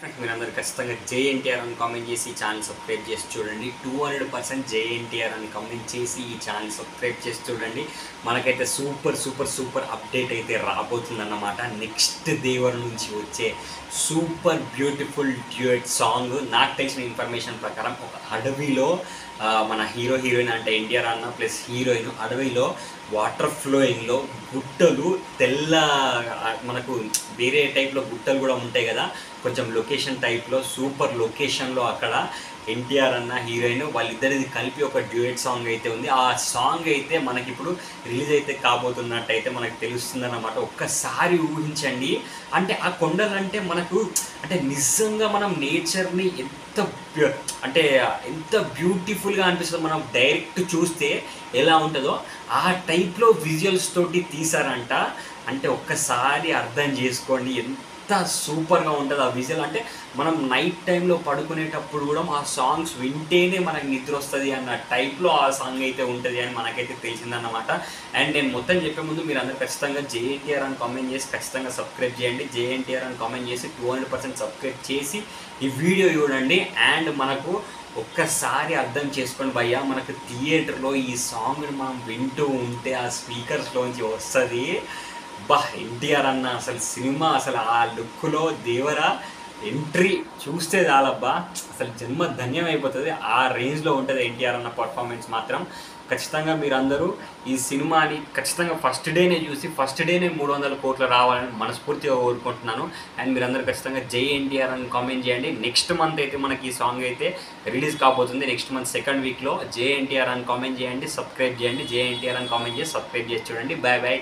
మీరందరూ ఖచ్చితంగా జేఎన్టీఆర్ అని కామెంట్ చేసి ఈ ఛానల్ సబ్స్క్రైబ్ చేసి చూడండి. 200% జేఎన్టీఆర్ అని కామెంట్ చేసి ఈ ఛానల్ సబ్స్క్రైబ్ చేసి చూడండి. మనకైతే సూపర్ సూపర్ సూపర్ అప్డేట్ అయితే రాబోతుందన్నమాట. నెక్స్ట్ దేవర్ నుంచి వచ్చే సూపర్ బ్యూటిఫుల్ డ్యూయట్ సాంగ్. నాకు తెలిసిన ఇన్ఫర్మేషన్ ప్రకారం ఒక అడవిలో మన హీరోయిన్ అంటే ఎన్టీఆర్ అన్న ప్లస్ హీరోయిన్ అడవిలో వాటర్ ఫ్లోయింగ్లో గుట్టలు తెల్ల మనకు వేరే టైప్లో గుట్టలు కూడా ఉంటాయి కదా, కొంచెం లొకేషన్ టైప్లో సూపర్ లొకేషన్లో అక్కడ ఎన్టీఆర్ అన్న హీరోయిన్ వాళ్ళిద్దరిది కలిపి ఒక డ్యూయట్ సాంగ్ అయితే ఉంది. ఆ సాంగ్ అయితే మనకి ఇప్పుడు రిలీజ్ అయితే కాబోతున్నట్టయితే మనకు తెలుస్తుందన్నమాట. ఒక్కసారి ఊహించండి, అంటే ఆ కొండలు అంటే మనకు అంటే నిజంగా మనం నేచర్ని ఎంత బ్యూటిఫుల్గా అనిపిస్తుందో మనం డైరెక్ట్ చూస్తే ఎలా ఉంటుందో ఆ టైప్లో విజువల్స్ తోటి తీసారంట. అంటే ఒక్కసారి అర్థం చేసుకోండి ఎంత సూపర్గా ఉంటుంది ఆ విజువల్. అంటే మనం నైట్ టైంలో పడుకునేటప్పుడు కూడా ఆ సాంగ్స్ వింటేనే మనకు నిద్ర వస్తుంది అన్న టైప్లో ఆ సాంగ్ అయితే ఉంటుంది అని మనకైతే తెలిసిందన్నమాట. అండ్ నేను మొత్తం చెప్పే ముందు మీరు అందరూ ఖచ్చితంగా జేఎన్టీఆర్ అని కామెంట్ చేసి ఖచ్చితంగా సబ్స్క్రైబ్ చేయండి. జేఎన్టీఆర్ అని కామెంట్ చేసి 200% సబ్స్క్రైబ్ చేసి ఈ వీడియో చూడండి. అండ్ మనకు ఒక్కసారి అర్థం చేసుకోండి భయ్యా, మనకు థియేటర్లో ఈ సాంగ్ని మనం వింటూ ఉంటే ఆ స్పీకర్స్లోంచి వస్తుంది ఎన్టీఆర్ అన్న అసలు సినిమా అసలు ఆ లుక్లో దేవరా ఎంట్రీ చూస్తే చాలబ్బా అసలు జన్మ ధన్యం అయిపోతుంది. ఆ రేంజ్లో ఉంటుంది ఎన్టీఆర్ అన్న పర్ఫార్మెన్స్ మాత్రం. ఖచ్చితంగా మీరందరూ ఈ సినిమాని ఖచ్చితంగా ఫస్ట్ డేనే చూసి ఫస్ట్ డేనే 300 కోట్లు రావాలని మనస్ఫూర్తిగా కోరుకుంటున్నాను. అండ్ మీరందరూ ఖచ్చితంగా జై ఎన్టీఆర్ అని కామెంట్ చేయండి. నెక్స్ట్ మంత్ అయితే మనకి ఈ సాంగ్ అయితే రిలీజ్ కాబోతుంది. నెక్స్ట్ మంత్ సెకండ్ వీక్లో జై ఎన్టీఆర్ అని కామెంట్ చేయండి, సబ్స్క్రైబ్ చేయండి. జై ఎన్టీఆర్ అని కామెంట్ చేసి సబ్స్క్రైబ్ చేసి చూడండి. Bye bye.